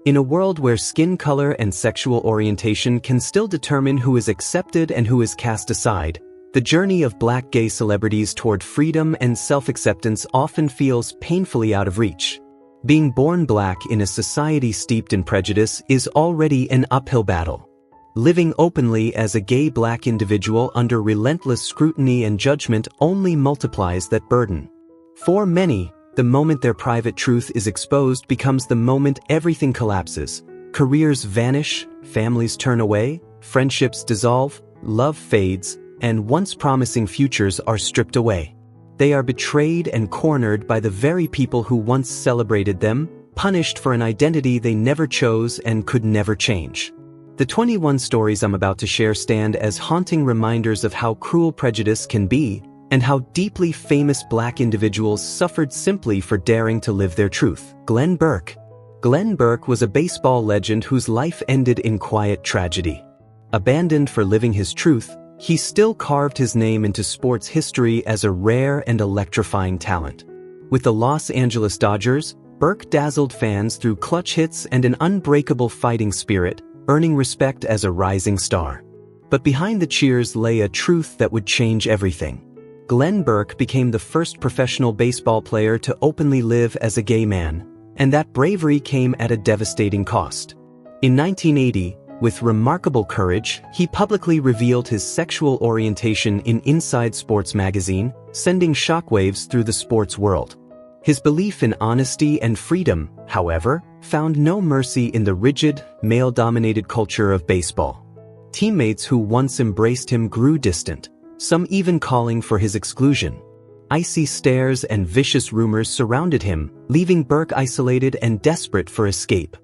In a world where skin color and sexual orientation can still determine who is accepted and who is cast aside, the journey of Black gay celebrities toward freedom and self-acceptance often feels painfully out of reach. Being born Black in a society steeped in prejudice is already an uphill battle. Living openly as a gay Black individual under relentless scrutiny and judgment only multiplies that burden. For many, the moment their private truth is exposed becomes the moment everything collapses. Careers vanish, families turn away, friendships dissolve, love fades, and once promising futures are stripped away. They are betrayed and cornered by the very people who once celebrated them, punished for an identity they never chose and could never change. The 21 stories I'm about to share stand as haunting reminders of how cruel prejudice can be, and how deeply famous Black individuals suffered simply for daring to live their truth. Glenn Burke. Glenn Burke was a baseball legend whose life ended in quiet tragedy. Abandoned for living his truth, he still carved his name into sports history as a rare and electrifying talent. With the Los Angeles Dodgers, Burke dazzled fans through clutch hits and an unbreakable fighting spirit, earning respect as a rising star. But behind the cheers lay a truth that would change everything. Glenn Burke became the first professional baseball player to openly live as a gay man, and that bravery came at a devastating cost. In 1980, with remarkable courage, he publicly revealed his sexual orientation in Inside Sports magazine, sending shockwaves through the sports world. His belief in honesty and freedom, however, found no mercy in the rigid, male-dominated culture of baseball. Teammates who once embraced him grew distant, some even calling for his exclusion. Icy stares and vicious rumors surrounded him, leaving Burke isolated and desperate for escape.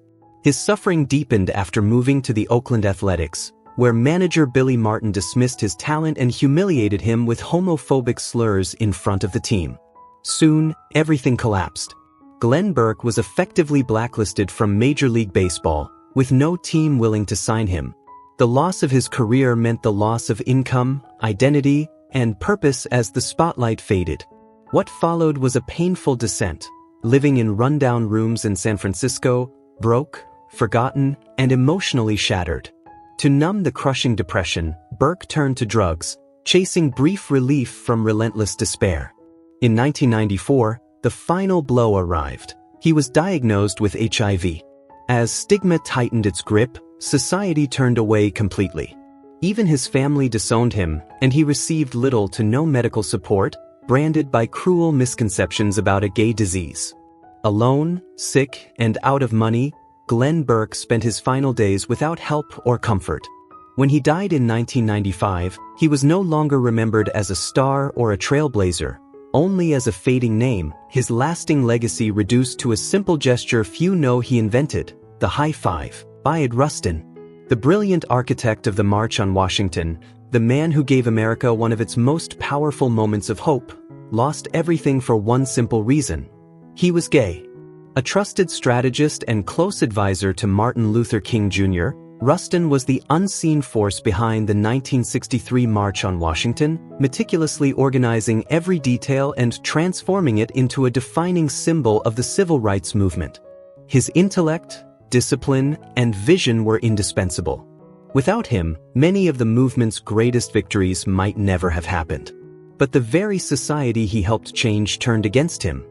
His suffering deepened after moving to the Oakland Athletics, where manager Billy Martin dismissed his talent and humiliated him with homophobic slurs in front of the team. Soon, everything collapsed. Glenn Burke was effectively blacklisted from Major League Baseball, with no team willing to sign him. The loss of his career meant the loss of income, identity, and purpose as the spotlight faded. What followed was a painful descent, living in rundown rooms in San Francisco, broke, forgotten, and emotionally shattered. To numb the crushing depression, Burke turned to drugs, chasing brief relief from relentless despair. In 1994, the final blow arrived. He was diagnosed with HIV. As stigma tightened its grip, society turned away completely. Even his family disowned him, and he received little to no medical support, branded by cruel misconceptions about a gay disease. Alone, sick, and out of money, Glenn Burke spent his final days without help or comfort. When he died in 1995, he was no longer remembered as a star or a trailblazer, only as a fading name, his lasting legacy reduced to a simple gesture few know he invented: the high five. Bayard Rustin, the brilliant architect of the March on Washington, the man who gave America one of its most powerful moments of hope, lost everything for one simple reason: he was gay. A trusted strategist and close advisor to Martin Luther King Jr., Rustin was the unseen force behind the 1963 March on Washington, meticulously organizing every detail and transforming it into a defining symbol of the civil rights movement. His intellect, discipline, and vision were indispensable. Without him, many of the movement's greatest victories might never have happened. But the very society he helped change turned against him.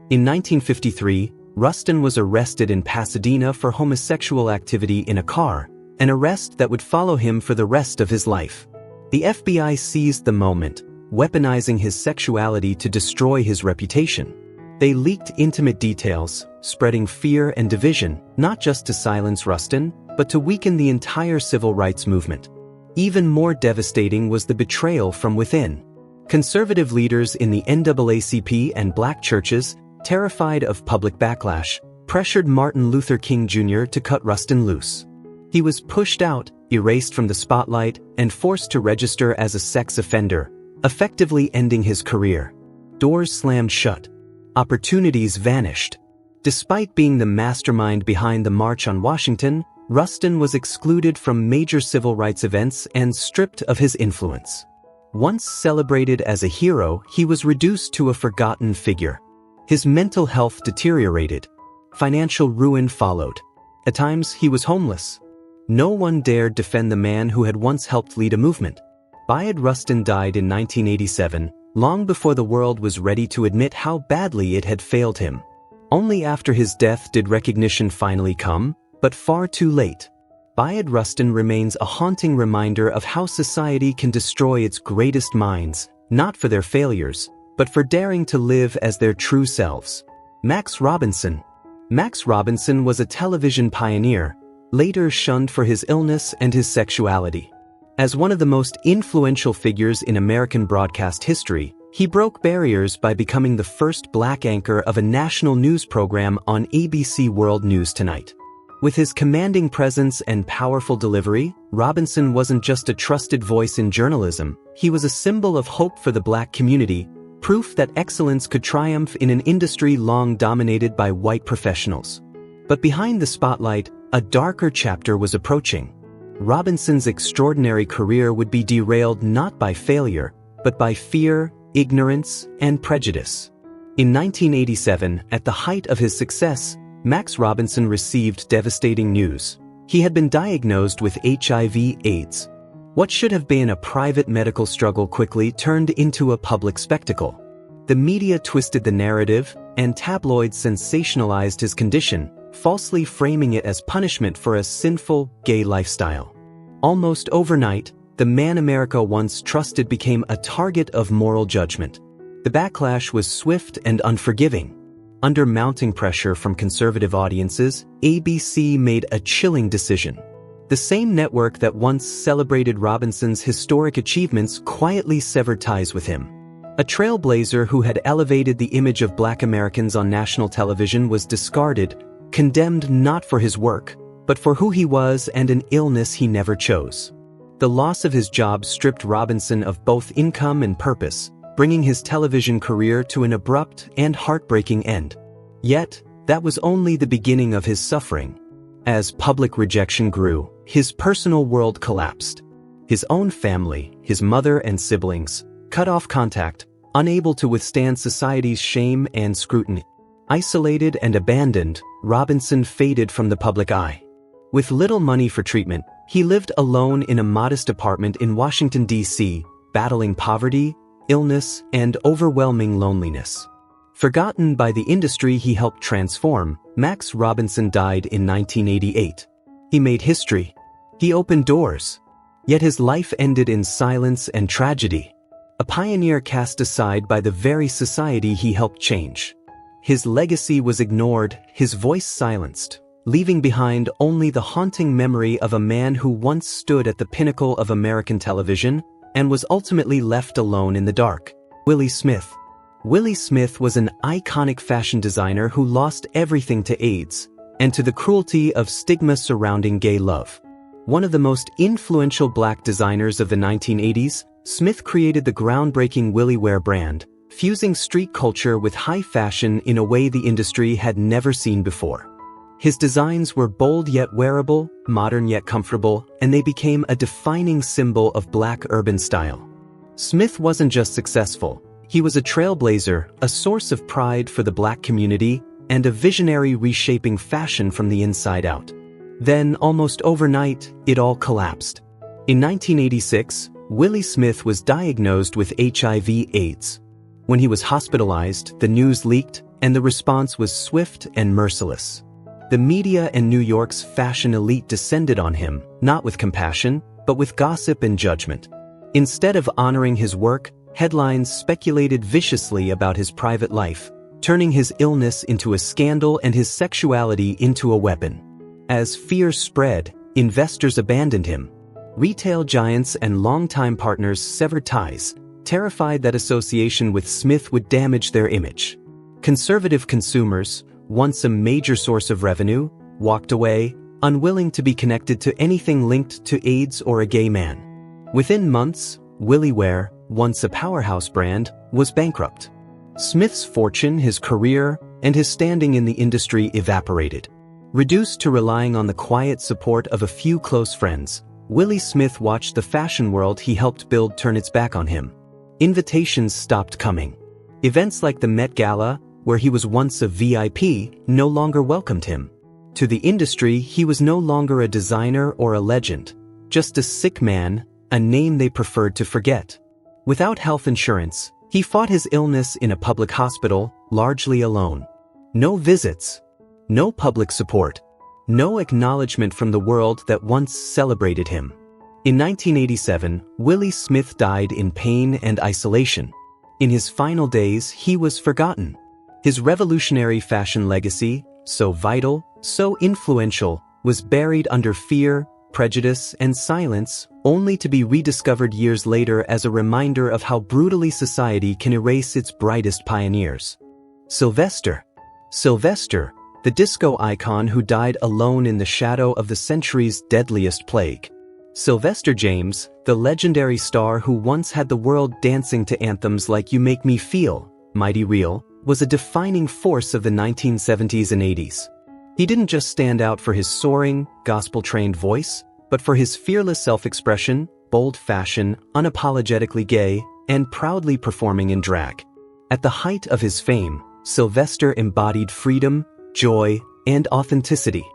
In 1953, Rustin was arrested in Pasadena for homosexual activity in a car, an arrest that would follow him for the rest of his life. The FBI seized the moment, weaponizing his sexuality to destroy his reputation. They leaked intimate details, spreading fear and division, not just to silence Rustin, but to weaken the entire civil rights movement. Even more devastating was the betrayal from within. Conservative leaders in the NAACP and Black churches, terrified of public backlash, pressured Martin Luther King Jr. to cut Rustin loose. He was pushed out, erased from the spotlight, and forced to register as a sex offender, effectively ending his career. Doors slammed shut. Opportunities vanished. Despite being the mastermind behind the March on Washington, Rustin was excluded from major civil rights events and stripped of his influence. Once celebrated as a hero, he was reduced to a forgotten figure. His mental health deteriorated. Financial ruin followed. At times, he was homeless. No one dared defend the man who had once helped lead a movement. Bayard Rustin died in 1987, long before the world was ready to admit how badly it had failed him. Only after his death did recognition finally come, but far too late. Bayard Rustin remains a haunting reminder of how society can destroy its greatest minds, not for their failures, but for daring to live as their true selves. Max Robinson. Max Robinson was a television pioneer, later shunned for his illness and his sexuality. As one of the most influential figures in American broadcast history, he broke barriers by becoming the first black anchor of a national news program on ABC World News Tonight. With his commanding presence and powerful delivery, Robinson wasn't just a trusted voice in journalism, he was a symbol of hope for the black community, proof that excellence could triumph in an industry long dominated by white professionals. But behind the spotlight, a darker chapter was approaching. Robinson's extraordinary career would be derailed not by failure, but by fear, ignorance, and prejudice. In 1987, at the height of his success, Max Robinson received devastating news. He had been diagnosed with HIV/AIDS. What should have been a private medical struggle quickly turned into a public spectacle. The media twisted the narrative, and tabloids sensationalized his condition, falsely framing it as punishment for a sinful, gay lifestyle. Almost overnight, the man America once trusted became a target of moral judgment. The backlash was swift and unforgiving. Under mounting pressure from conservative audiences, ABC made a chilling decision. The same network that once celebrated Robinson's historic achievements quietly severed ties with him. A trailblazer who had elevated the image of black Americans on national television was discarded, condemned not for his work, but for who he was and an illness he never chose. The loss of his job stripped Robinson of both income and purpose, bringing his television career to an abrupt and heartbreaking end. Yet, that was only the beginning of his suffering. As public rejection grew, his personal world collapsed. His own family, his mother and siblings, cut off contact, unable to withstand society's shame and scrutiny. Isolated and abandoned, Robinson faded from the public eye. With little money for treatment, he lived alone in a modest apartment in Washington, D.C., battling poverty, illness, and overwhelming loneliness. Forgotten by the industry he helped transform, Max Robinson died in 1988. He made history. He opened doors. Yet his life ended in silence and tragedy. A pioneer cast aside by the very society he helped change. His legacy was ignored, his voice silenced, leaving behind only the haunting memory of a man who once stood at the pinnacle of American television and was ultimately left alone in the dark. Willi Smith. Willi Smith was an iconic fashion designer who lost everything to AIDS and to the cruelty of stigma surrounding gay love. One of the most influential black designers of the 1980s, Smith created the groundbreaking Willi Wear brand, fusing street culture with high fashion in a way the industry had never seen before. His designs were bold yet wearable, modern yet comfortable, and they became a defining symbol of black urban style. Smith wasn't just successful, he was a trailblazer, a source of pride for the black community, and a visionary reshaping fashion from the inside out. Then, almost overnight, it all collapsed. In 1986, Willi Smith was diagnosed with HIV/AIDS. When he was hospitalized, the news leaked, and the response was swift and merciless. The media and New York's fashion elite descended on him, not with compassion, but with gossip and judgment. Instead of honoring his work, headlines speculated viciously about his private life, turning his illness into a scandal and his sexuality into a weapon. As fear spread, investors abandoned him. Retail giants and longtime partners severed ties, terrified that association with Smith would damage their image. Conservative consumers, once a major source of revenue, walked away, unwilling to be connected to anything linked to AIDS or a gay man. Within months, Willi Wear, once a powerhouse brand, was bankrupt. Smith's fortune, his career, and his standing in the industry evaporated. Reduced to relying on the quiet support of a few close friends, Willi Smith watched the fashion world he helped build turn its back on him. Invitations stopped coming. Events like the Met Gala, where he was once a VIP, no longer welcomed him. To the industry, he was no longer a designer or a legend, just a sick man, a name they preferred to forget. Without health insurance, he fought his illness in a public hospital, largely alone. No visits, no public support, no acknowledgement from the world that once celebrated him. In 1987, Willi Smith died in pain and isolation. In his final days, he was forgotten. His revolutionary fashion legacy, so vital, so influential, was buried under fear, prejudice, and silence, only to be rediscovered years later as a reminder of how brutally society can erase its brightest pioneers. Sylvester, the disco icon who died alone in the shadow of the century's deadliest plague. Sylvester James, the legendary star who once had the world dancing to anthems like You Make Me Feel, Mighty Real, was a defining force of the 1970s and 80s. He didn't just stand out for his soaring, gospel-trained voice, but for his fearless self-expression, bold fashion, unapologetically gay, and proudly performing in drag. At the height of his fame, Sylvester embodied freedom, joy, and authenticity.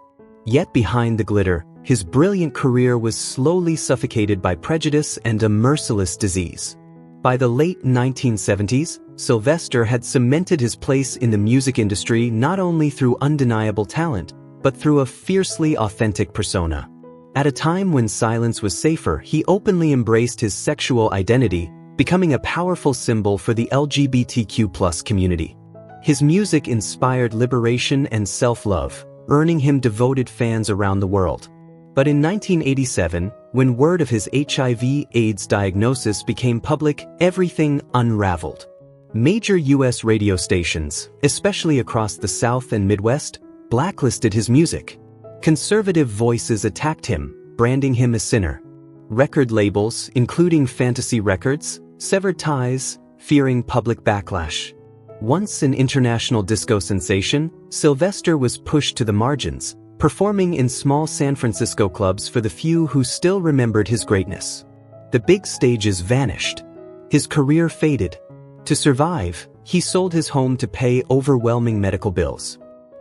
Yet behind the glitter, his brilliant career was slowly suffocated by prejudice and a merciless disease. By the late 1970s, Sylvester had cemented his place in the music industry not only through undeniable talent, but through a fiercely authentic persona. At a time when silence was safer, he openly embraced his sexual identity, becoming a powerful symbol for the LGBTQ+ community. His music inspired liberation and self-love, earning him devoted fans around the world. But in 1987, when word of his HIV/AIDS diagnosis became public, everything unraveled. Major U.S. radio stations, especially across the South and Midwest, blacklisted his music. Conservative voices attacked him, branding him a sinner. Record labels, including Fantasy Records, severed ties, fearing public backlash. Once an international disco sensation, Sylvester was pushed to the margins, performing in small San Francisco clubs for the few who still remembered his greatness. The big stages vanished. His career faded. To survive, he sold his home to pay overwhelming medical bills.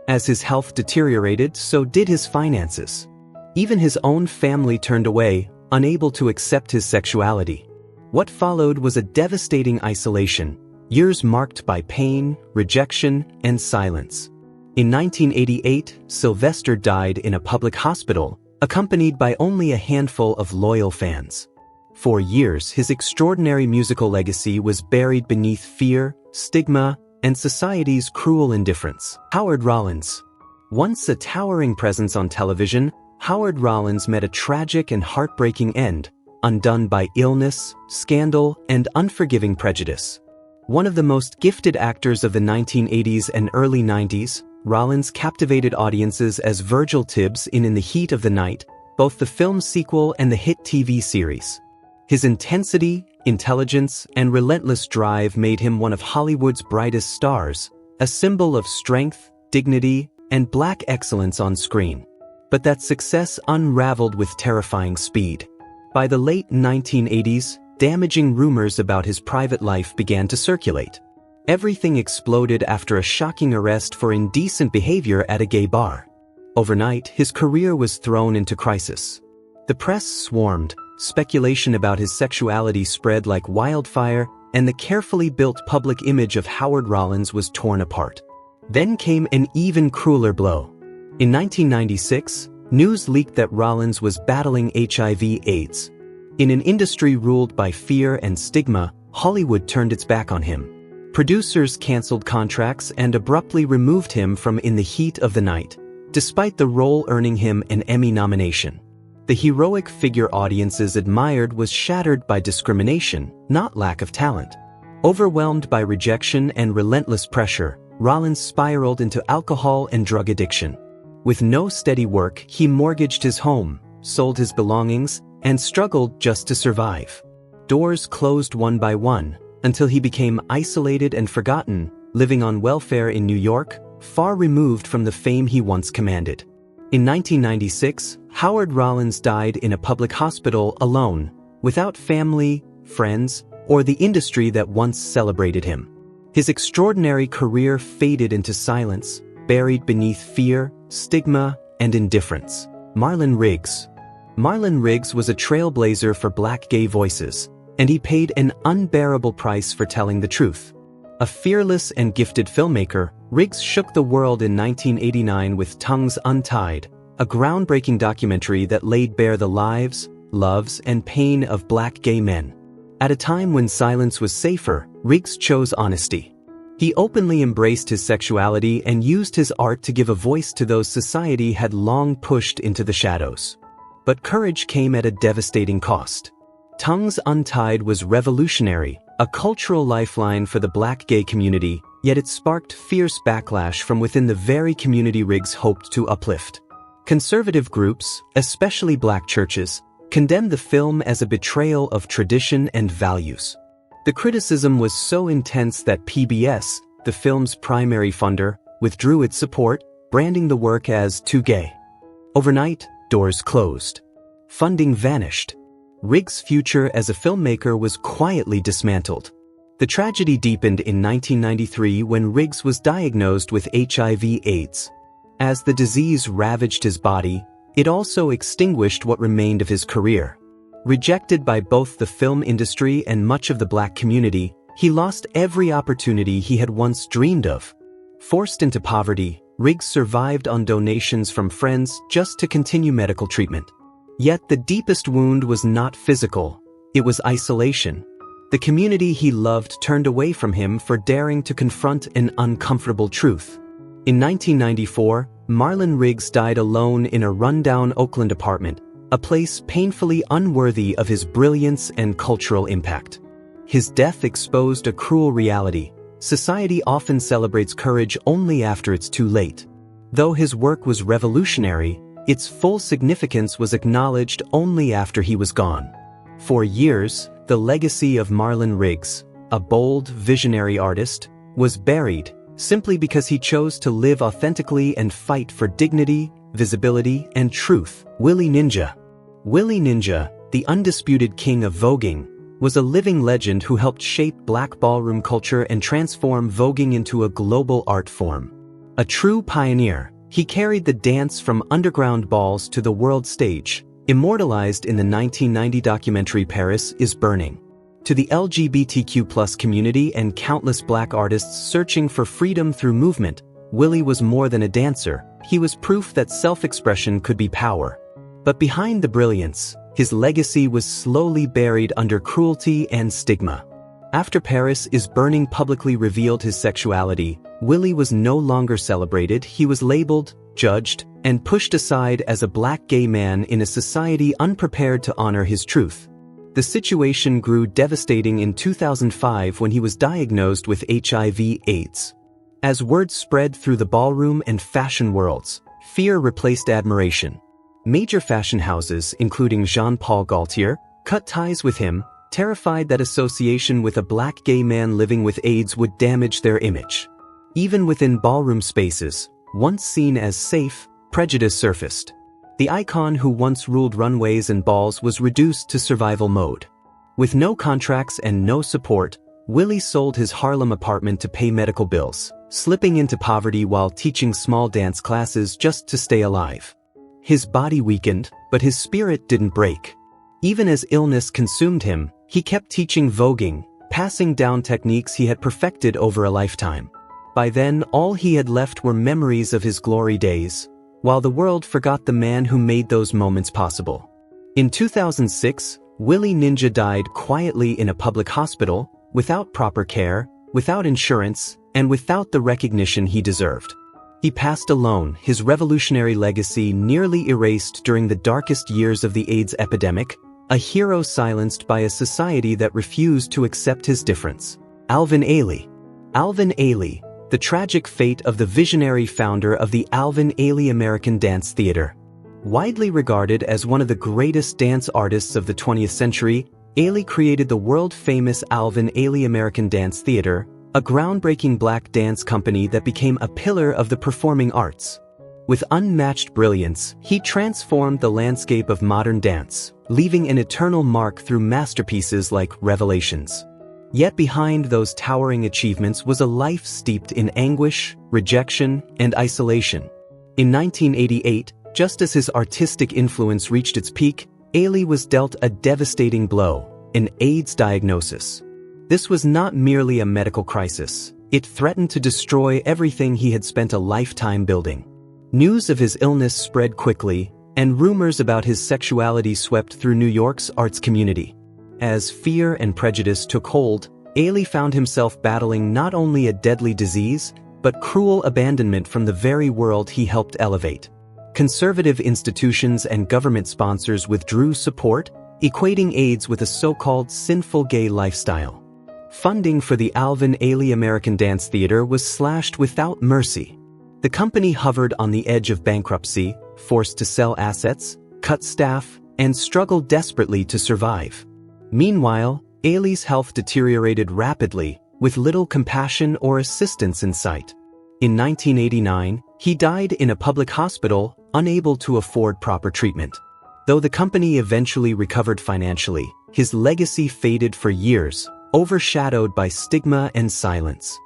As his health deteriorated, so did his finances. Even his own family turned away, unable to accept his sexuality. What followed was a devastating isolation, years marked by pain, rejection, and silence. In 1988, Sylvester died in a public hospital, accompanied by only a handful of loyal fans. For years, his extraordinary musical legacy was buried beneath fear, stigma, and society's cruel indifference. Howard Rollins. Once a towering presence on television, Howard Rollins met a tragic and heartbreaking end, undone by illness, scandal, and unforgiving prejudice. One of the most gifted actors of the 1980s and early 90s, Rollins captivated audiences as Virgil Tibbs in the Heat of the Night, both the film sequel and the hit TV series. His intensity, intelligence, and relentless drive made him one of Hollywood's brightest stars, a symbol of strength, dignity, and black excellence on screen. But that success unraveled with terrifying speed. By the late 1980s, damaging rumors about his private life began to circulate. Everything exploded after a shocking arrest for indecent behavior at a gay bar. Overnight, his career was thrown into crisis. The press swarmed, speculation about his sexuality spread like wildfire, and the carefully built public image of Howard Rollins was torn apart. Then came an even crueler blow. In 1996, news leaked that Rollins was battling HIV/AIDS. In an industry ruled by fear and stigma, Hollywood turned its back on him. Producers canceled contracts and abruptly removed him from In the Heat of the Night, despite the role earning him an Emmy nomination. The heroic figure audiences admired was shattered by discrimination, not lack of talent. Overwhelmed by rejection and relentless pressure, Rollins spiraled into alcohol and drug addiction. With no steady work, he mortgaged his home, sold his belongings, and struggled just to survive. Doors closed one by one, until he became isolated and forgotten, living on welfare in New York, far removed from the fame he once commanded. In 1996, Howard Rollins died in a public hospital alone, without family, friends, or the industry that once celebrated him. His extraordinary career faded into silence, buried beneath fear, stigma, and indifference. Marlon Riggs. Marlon Riggs was a trailblazer for black gay voices, and he paid an unbearable price for telling the truth. A fearless and gifted filmmaker, Riggs shook the world in 1989 with Tongues Untied, a groundbreaking documentary that laid bare the lives, loves, and pain of black gay men. At a time when silence was safer, Riggs chose honesty. He openly embraced his sexuality and used his art to give a voice to those society had long pushed into the shadows. But courage came at a devastating cost. Tongues Untied was revolutionary, a cultural lifeline for the black gay community, yet it sparked fierce backlash from within the very community Riggs hoped to uplift. Conservative groups, especially black churches, condemned the film as a betrayal of tradition and values. The criticism was so intense that PBS, the film's primary funder, withdrew its support, branding the work as too gay. Overnight, doors closed. Funding vanished. Riggs' future as a filmmaker was quietly dismantled. The tragedy deepened in 1993 when Riggs was diagnosed with HIV/AIDS. As the disease ravaged his body, it also extinguished what remained of his career. Rejected by both the film industry and much of the black community, he lost every opportunity he had once dreamed of. Forced into poverty, Riggs survived on donations from friends just to continue medical treatment. Yet the deepest wound was not physical, it was isolation. The community he loved turned away from him for daring to confront an uncomfortable truth. In 1994, Marlon Riggs died alone in a rundown Oakland apartment, a place painfully unworthy of his brilliance and cultural impact. His death exposed a cruel reality. Society often celebrates courage only after it's too late. Though his work was revolutionary, its full significance was acknowledged only after he was gone. For years, the legacy of Marlon Riggs, a bold, visionary artist, was buried simply because he chose to live authentically and fight for dignity, visibility, and truth. Willi Ninja. Willi Ninja, the undisputed king of voguing, was a living legend who helped shape black ballroom culture and transform voguing into a global art form. A true pioneer, he carried the dance from underground balls to the world stage, immortalized in the 1990 documentary Paris is Burning. To the LGBTQ+ community and countless black artists searching for freedom through movement, Willi was more than a dancer, he was proof that self-expression could be power. But behind the brilliance, his legacy was slowly buried under cruelty and stigma. After Paris is Burning publicly revealed his sexuality, Willi was no longer celebrated, he was labeled, judged, and pushed aside as a black gay man in a society unprepared to honor his truth. The situation grew devastating in 2005 when he was diagnosed with HIV/AIDS. As word spread through the ballroom and fashion worlds, fear replaced admiration. Major fashion houses, including Jean-Paul Gaultier, cut ties with him, terrified that association with a black gay man living with AIDS would damage their image. Even within ballroom spaces, once seen as safe, prejudice surfaced. The icon who once ruled runways and balls was reduced to survival mode. With no contracts and no support, Willi sold his Harlem apartment to pay medical bills, slipping into poverty while teaching small dance classes just to stay alive. His body weakened, but his spirit didn't break. Even as illness consumed him, he kept teaching voguing, passing down techniques he had perfected over a lifetime. By then, all he had left were memories of his glory days, while the world forgot the man who made those moments possible. In 2006, Willi Ninja died quietly in a public hospital, without proper care, without insurance, and without the recognition he deserved. He passed alone, his revolutionary legacy nearly erased during the darkest years of the AIDS epidemic, a hero silenced by a society that refused to accept his difference. Alvin Ailey. Alvin Ailey, the tragic fate of the visionary founder of the Alvin Ailey American Dance Theater. Widely regarded as one of the greatest dance artists of the 20th century, Ailey created the world-famous Alvin Ailey American Dance Theater, a groundbreaking black dance company that became a pillar of the performing arts. With unmatched brilliance, he transformed the landscape of modern dance, leaving an eternal mark through masterpieces like Revelations. Yet behind those towering achievements was a life steeped in anguish, rejection, and isolation. In 1988, Just as his artistic influence reached its peak, Ailey was dealt a devastating blow, an AIDS diagnosis. This was not merely a medical crisis. It threatened to destroy everything he had spent a lifetime building. News of his illness spread quickly, and rumors about his sexuality swept through New York's arts community. As fear and prejudice took hold, Ailey found himself battling not only a deadly disease, but cruel abandonment from the very world he helped elevate. Conservative institutions and government sponsors withdrew support, equating AIDS with a so-called sinful gay lifestyle. Funding for the Alvin Ailey American Dance Theater was slashed without mercy. The company hovered on the edge of bankruptcy, forced to sell assets, cut staff, and struggled desperately to survive. Meanwhile, Ailey's health deteriorated rapidly, with little compassion or assistance in sight. In 1989, he died in a public hospital, unable to afford proper treatment. Though the company eventually recovered financially, his legacy faded for years, overshadowed by stigma and silence.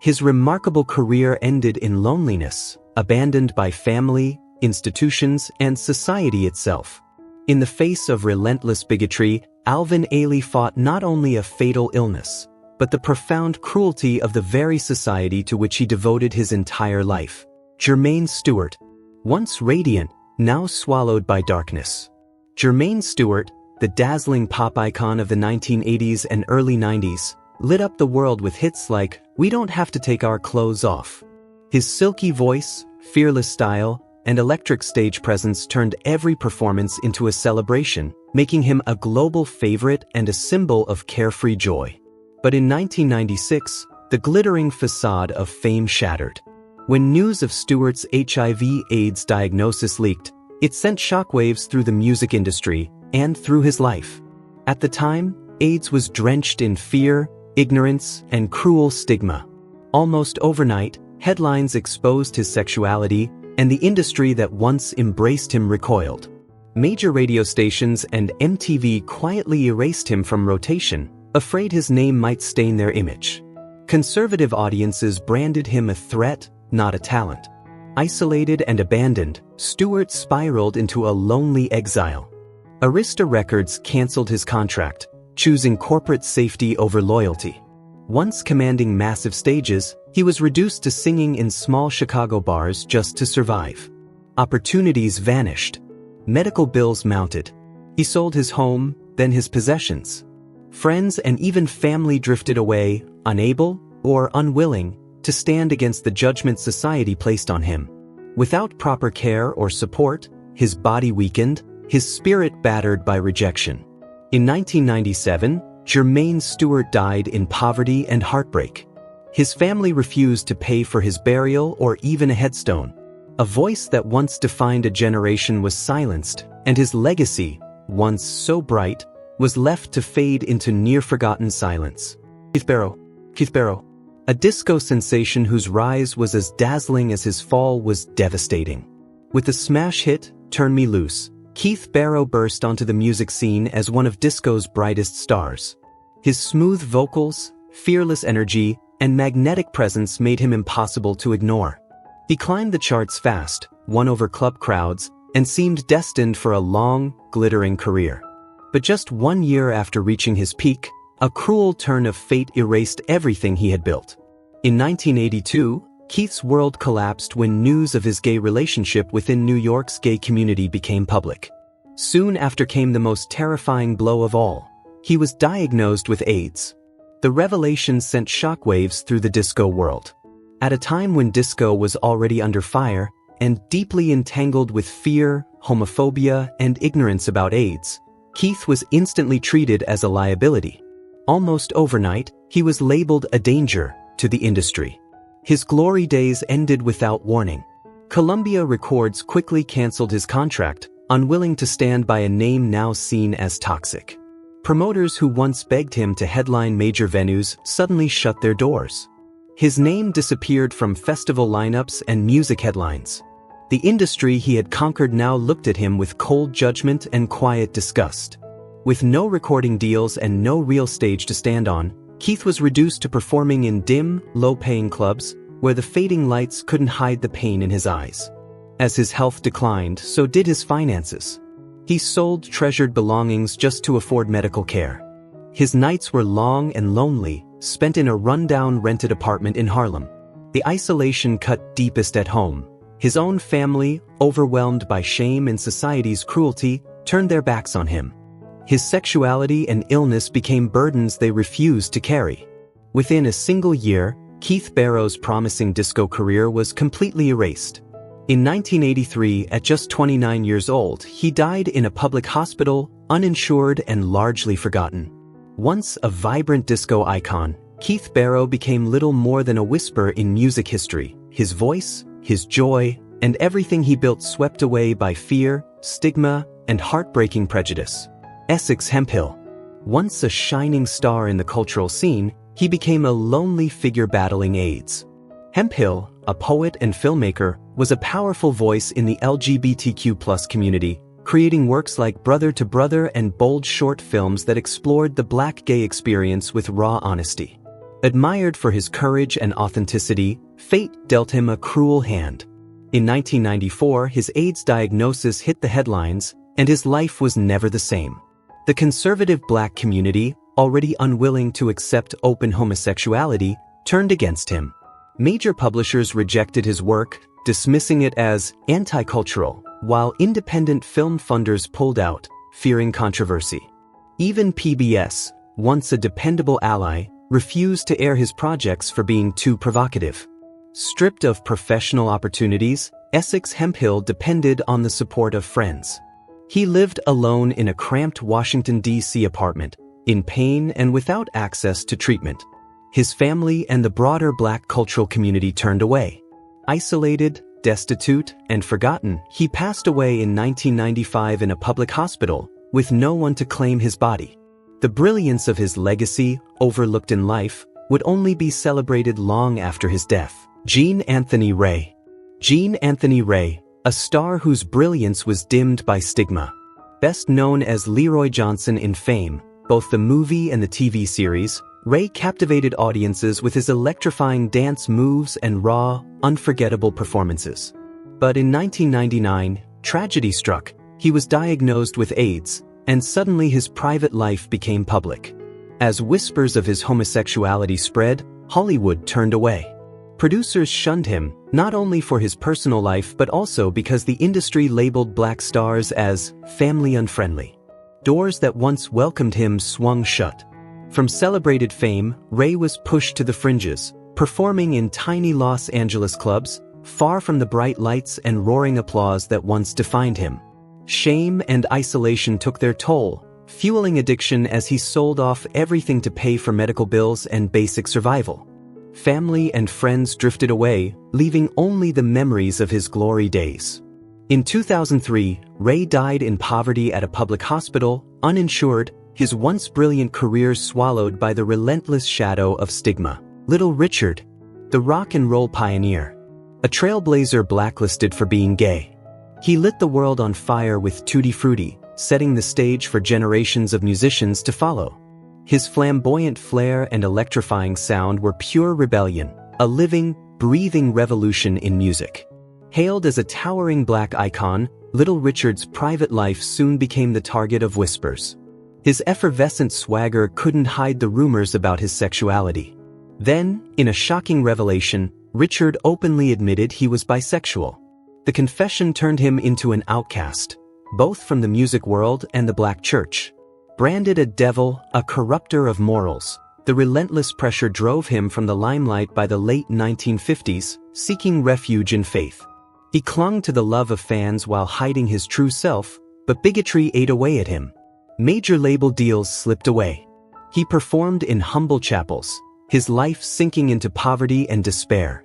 His remarkable career ended in loneliness, abandoned by family, institutions, and society itself. In the face of relentless bigotry, Alvin Ailey fought not only a fatal illness, but the profound cruelty of the very society to which he devoted his entire life. Jermaine Stewart, once radiant, now swallowed by darkness. Jermaine Stewart, the dazzling pop icon of the 1980s and early 90s, lit up the world with hits like "We Don't Have to Take Our Clothes Off." His silky voice, fearless style, and electric stage presence turned every performance into a celebration, making him a global favorite and a symbol of carefree joy. But in 1996, the glittering facade of fame shattered. When news of Stewart's HIV/AIDS diagnosis leaked, it sent shockwaves through the music industry and through his life. At the time, AIDS was drenched in fear, ignorance, and cruel stigma. Almost overnight, headlines exposed his sexuality, and the industry that once embraced him recoiled. Major radio stations and MTV quietly erased him from rotation, afraid his name might stain their image. Conservative audiences branded him a threat, not a talent. Isolated and abandoned, Stewart spiraled into a lonely exile. Arista Records canceled his contract, choosing corporate safety over loyalty. Once commanding massive stages, he was reduced to singing in small Chicago bars just to survive. Opportunities vanished. Medical bills mounted. He sold his home, then his possessions. Friends and even family drifted away, unable, or unwilling, to stand against the judgment society placed on him. Without proper care or support, his body weakened, his spirit battered by rejection. In 1997, Jermaine Stewart died in poverty and heartbreak. His family refused to pay for his burial or even a headstone. A voice that once defined a generation was silenced, and his legacy, once so bright, was left to fade into near-forgotten silence. Keith Barrow. A disco sensation whose rise was as dazzling as his fall was devastating. With the smash hit, Turn Me Loose, Keith Barrow burst onto the music scene as one of disco's brightest stars. His smooth vocals, fearless energy, and magnetic presence made him impossible to ignore. He climbed the charts fast, won over club crowds, and seemed destined for a long, glittering career. But just 1 year after reaching his peak, a cruel turn of fate erased everything he had built. In 1982, Keith's world collapsed when news of his gay relationship within New York's gay community became public. Soon after came the most terrifying blow of all. He was diagnosed with AIDS. The revelation sent shockwaves through the disco world. At a time when disco was already under fire and deeply entangled with fear, homophobia, and ignorance about AIDS, Keith was instantly treated as a liability. Almost overnight, he was labeled a danger to the industry. His glory days ended without warning. Columbia Records quickly canceled his contract, unwilling to stand by a name now seen as toxic. Promoters who once begged him to headline major venues suddenly shut their doors. His name disappeared from festival lineups and music headlines. The industry he had conquered now looked at him with cold judgment and quiet disgust. With no recording deals and no real stage to stand on, Keith was reduced to performing in dim, low-paying clubs where the fading lights couldn't hide the pain in his eyes. As his health declined, so did his finances. He sold treasured belongings just to afford medical care. His nights were long and lonely, spent in a rundown rented apartment in Harlem. The isolation cut deepest at home. His own family, overwhelmed by shame and society's cruelty, turned their backs on him. His sexuality and illness became burdens they refused to carry. Within a single year, Keith Barrow's promising disco career was completely erased. In 1983, at just 29 years old, he died in a public hospital, uninsured and largely forgotten. Once a vibrant disco icon, Keith Barrow became little more than a whisper in music history. His voice, his joy, and everything he built swept away by fear, stigma, and heartbreaking prejudice. Essex Hemphill. Once a shining star in the cultural scene, he became a lonely figure battling AIDS. Hemphill, a poet and filmmaker, was a powerful voice in the LGBTQ+ community, creating works like Brother to Brother and bold short films that explored the Black gay experience with raw honesty. Admired for his courage and authenticity, fate dealt him a cruel hand. In 1994, his AIDS diagnosis hit the headlines, and his life was never the same. The conservative Black community, already unwilling to accept open homosexuality, turned against him. Major publishers rejected his work, dismissing it as anti-cultural, while independent film funders pulled out, fearing controversy. Even PBS, once a dependable ally, refused to air his projects for being too provocative. Stripped of professional opportunities, Essex Hemphill depended on the support of friends. He lived alone in a cramped Washington, D.C. apartment, in pain and without access to treatment. His family and the broader Black cultural community turned away. Isolated, destitute, and forgotten, he passed away in 1995 in a public hospital, with no one to claim his body. The brilliance of his legacy, overlooked in life, would only be celebrated long after his death. Jean Anthony Ray. Jean Anthony Ray, a star whose brilliance was dimmed by stigma. Best known as Leroy Johnson in Fame, both the movie and the TV series, Ray captivated audiences with his electrifying dance moves and raw, unforgettable performances. But in 1999, tragedy struck. He was diagnosed with AIDS, and suddenly his private life became public. As whispers of his homosexuality spread, Hollywood turned away. Producers shunned him, not only for his personal life but also because the industry labeled Black stars as family unfriendly. Doors that once welcomed him swung shut. From celebrated fame, Ray was pushed to the fringes, performing in tiny Los Angeles clubs, far from the bright lights and roaring applause that once defined him. Shame and isolation took their toll, fueling addiction as he sold off everything to pay for medical bills and basic survival. Family and friends drifted away, leaving only the memories of his glory days. In 2003, Ray died in poverty at a public hospital, uninsured, his once brilliant career swallowed by the relentless shadow of stigma. Little Richard, the rock and roll pioneer, a trailblazer blacklisted for being gay. He lit the world on fire with Tutti Frutti, setting the stage for generations of musicians to follow. His flamboyant flair and electrifying sound were pure rebellion, a living, breathing revolution in music. Hailed as a towering Black icon, Little Richard's private life soon became the target of whispers. His effervescent swagger couldn't hide the rumors about his sexuality. Then, in a shocking revelation, Richard openly admitted he was bisexual. The confession turned him into an outcast, both from the music world and the Black church. Branded a devil, a corrupter of morals, the relentless pressure drove him from the limelight by the late 1950s, seeking refuge in faith. He clung to the love of fans while hiding his true self, but bigotry ate away at him. Major label deals slipped away. He performed in humble chapels, his life sinking into poverty and despair.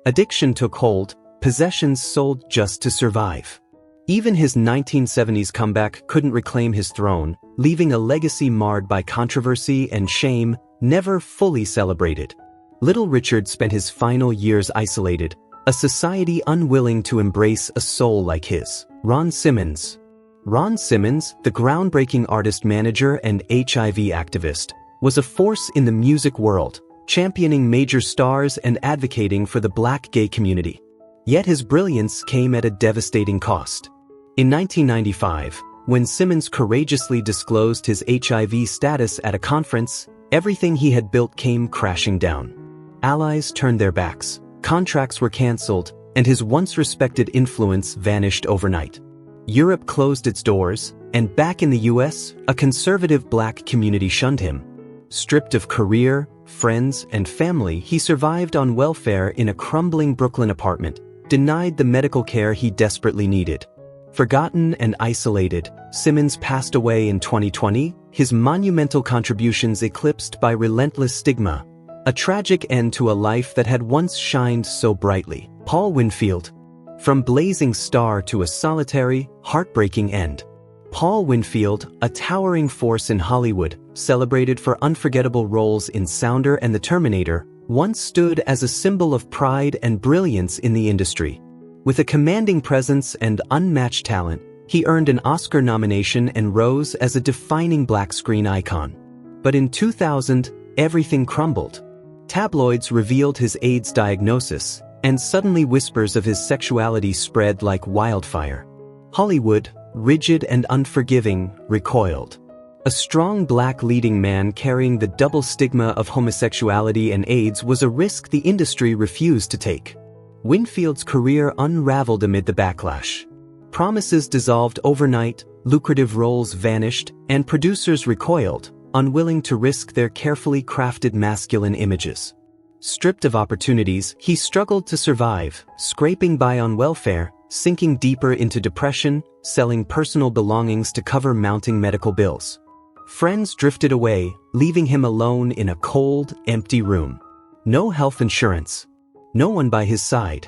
Addiction took hold, possessions sold just to survive. Even his 1970s comeback couldn't reclaim his throne, leaving a legacy marred by controversy and shame, never fully celebrated. Little Richard spent his final years isolated, a society unwilling to embrace a soul like his. Ron Simmons. Ron Simmons, the groundbreaking artist manager and HIV activist, was a force in the music world, championing major stars and advocating for the Black gay community. Yet his brilliance came at a devastating cost. In 1995, when Simmons courageously disclosed his HIV status at a conference, everything he had built came crashing down. Allies turned their backs, contracts were cancelled, and his once respected influence vanished overnight. Europe closed its doors, and back in the US, a conservative black community shunned him. Stripped of career, friends, and family, he survived on welfare in a crumbling Brooklyn apartment, denied the medical care he desperately needed. Forgotten and isolated, Simmons passed away in 2020, his monumental contributions eclipsed by relentless stigma. A tragic end to a life that had once shined so brightly. Paul Winfield. From blazing star to a solitary, heartbreaking end. Paul Winfield, a towering force in Hollywood, celebrated for unforgettable roles in Sounder and The Terminator, once stood as a symbol of pride and brilliance in the industry. With a commanding presence and unmatched talent, he earned an Oscar nomination and rose as a defining black screen icon. But in 2000, everything crumbled. Tabloids revealed his AIDS diagnosis, and suddenly whispers of his sexuality spread like wildfire. Hollywood, rigid and unforgiving, recoiled. A strong black leading man carrying the double stigma of homosexuality and AIDS was a risk the industry refused to take. Winfield's career unraveled amid the backlash. Promises dissolved overnight, lucrative roles vanished, and producers recoiled, unwilling to risk their carefully crafted masculine images. Stripped of opportunities, he struggled to survive, scraping by on welfare, sinking deeper into depression, selling personal belongings to cover mounting medical bills. Friends drifted away, leaving him alone in a cold, empty room. No health insurance. No one by his side.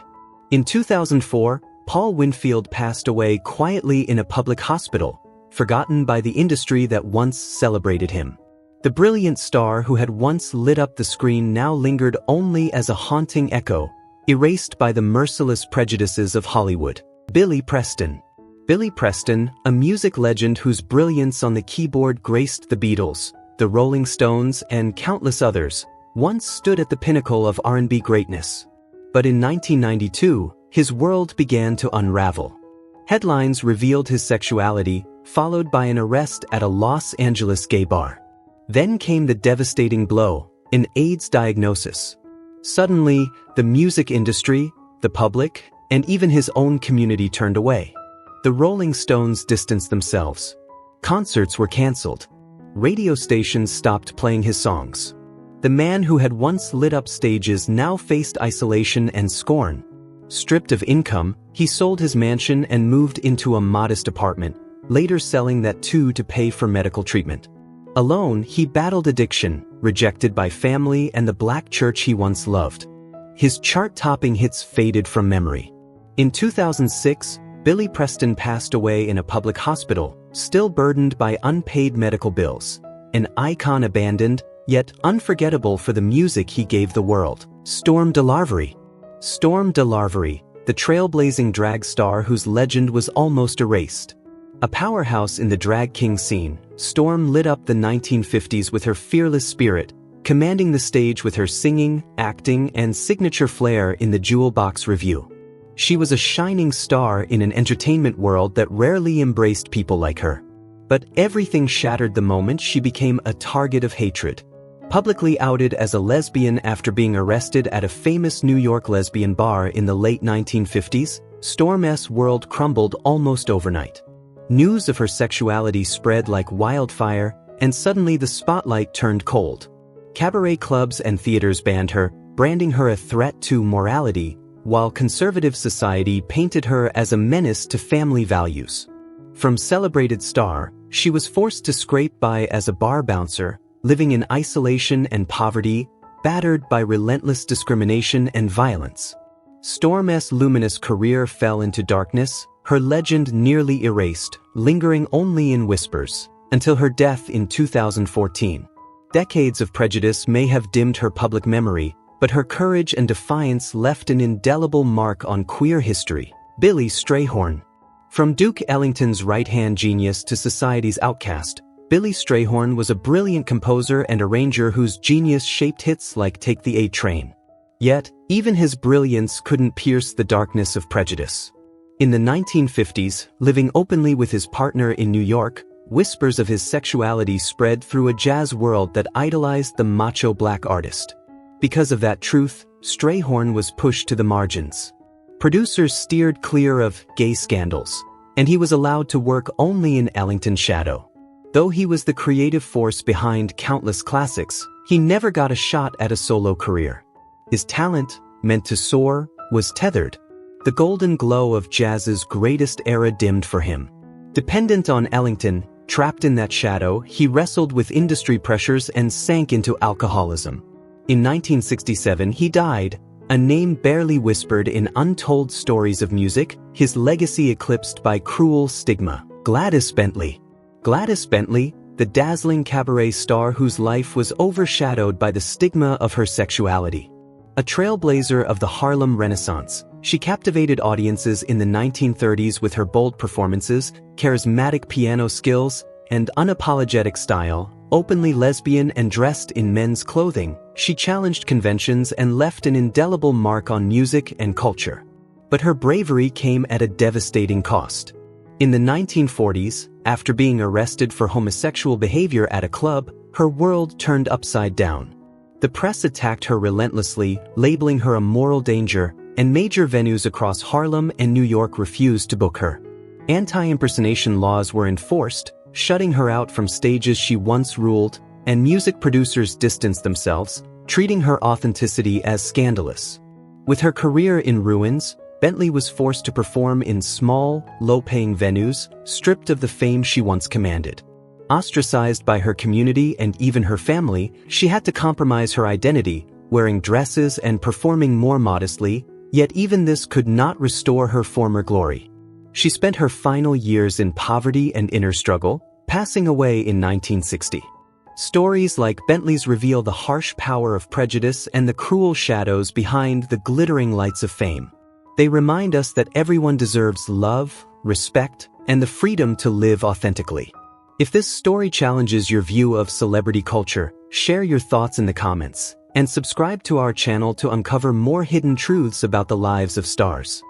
In 2004, Paul Winfield passed away quietly in a public hospital, forgotten by the industry that once celebrated him. The brilliant star who had once lit up the screen now lingered only as a haunting echo, erased by the merciless prejudices of Hollywood. Billy Preston. Billy Preston, a music legend whose brilliance on the keyboard graced the Beatles, the Rolling Stones, and countless others, once stood at the pinnacle of R&B greatness. But in 1992, his world began to unravel. Headlines revealed his sexuality, followed by an arrest at a Los Angeles gay bar. Then came the devastating blow, an AIDS diagnosis. Suddenly, the music industry, the public, and even his own community turned away. The Rolling Stones distanced themselves. Concerts were canceled. Radio stations stopped playing his songs. The man who had once lit up stages now faced isolation and scorn. Stripped of income, he sold his mansion and moved into a modest apartment, later selling that too to pay for medical treatment. Alone, he battled addiction, rejected by family and the black church he once loved. His chart-topping hits faded from memory. In 2006, Billy Preston passed away in a public hospital, still burdened by unpaid medical bills. An icon abandoned, yet unforgettable for the music he gave the world. Stormé DeLarverie. Stormé DeLarverie, the trailblazing drag star whose legend was almost erased. A powerhouse in the drag king scene, Storm lit up the 1950s with her fearless spirit, commanding the stage with her singing, acting, and signature flair in the Jewel Box Revue. She was a shining star in an entertainment world that rarely embraced people like her. But everything shattered the moment she became a target of hatred. Publicly outed as a lesbian after being arrested at a famous New York lesbian bar in the late 1950s, Storm's world crumbled almost overnight. News of her sexuality spread like wildfire, and suddenly the spotlight turned cold. Cabaret clubs and theaters banned her, branding her a threat to morality, while conservative society painted her as a menace to family values. From celebrated star, she was forced to scrape by as a bar bouncer, living in isolation and poverty, battered by relentless discrimination and violence. Storm's luminous career fell into darkness, her legend nearly erased, lingering only in whispers, until her death in 2014. Decades of prejudice may have dimmed her public memory, but her courage and defiance left an indelible mark on queer history. Billy Strayhorn. From Duke Ellington's right-hand genius to society's outcast, Billy Strayhorn was a brilliant composer and arranger whose genius shaped hits like Take the A Train. Yet, even his brilliance couldn't pierce the darkness of prejudice. In the 1950s, living openly with his partner in New York, whispers of his sexuality spread through a jazz world that idolized the macho black artist. Because of that truth, Strayhorn was pushed to the margins. Producers steered clear of gay scandals, and he was allowed to work only in Ellington's shadow. Though he was the creative force behind countless classics, he never got a shot at a solo career. His talent, meant to soar, was tethered. The golden glow of jazz's greatest era dimmed for him. Dependent on Ellington, trapped in that shadow, he wrestled with industry pressures and sank into alcoholism. In 1967 he died, a name barely whispered in untold stories of music, his legacy eclipsed by cruel stigma. Gladys Bentley. Gladys Bentley, the dazzling cabaret star whose life was overshadowed by the stigma of her sexuality. A trailblazer of the Harlem Renaissance, she captivated audiences in the 1930s with her bold performances, charismatic piano skills, and unapologetic style. Openly lesbian and dressed in men's clothing, she challenged conventions and left an indelible mark on music and culture. But her bravery came at a devastating cost. In the 1940s, after being arrested for homosexual behavior at a club, her world turned upside down. The press attacked her relentlessly, labeling her a moral danger, and major venues across Harlem and New York refused to book her. Anti-impersonation laws were enforced, shutting her out from stages she once ruled, and music producers distanced themselves, treating her authenticity as scandalous. With her career in ruins, Bentley was forced to perform in small, low-paying venues, stripped of the fame she once commanded. Ostracized by her community and even her family, she had to compromise her identity, wearing dresses and performing more modestly, yet even this could not restore her former glory. She spent her final years in poverty and inner struggle, passing away in 1960. Stories like Bentley's reveal the harsh power of prejudice and the cruel shadows behind the glittering lights of fame. They remind us that everyone deserves love, respect, and the freedom to live authentically. If this story challenges your view of celebrity culture, share your thoughts in the comments, and subscribe to our channel to uncover more hidden truths about the lives of stars.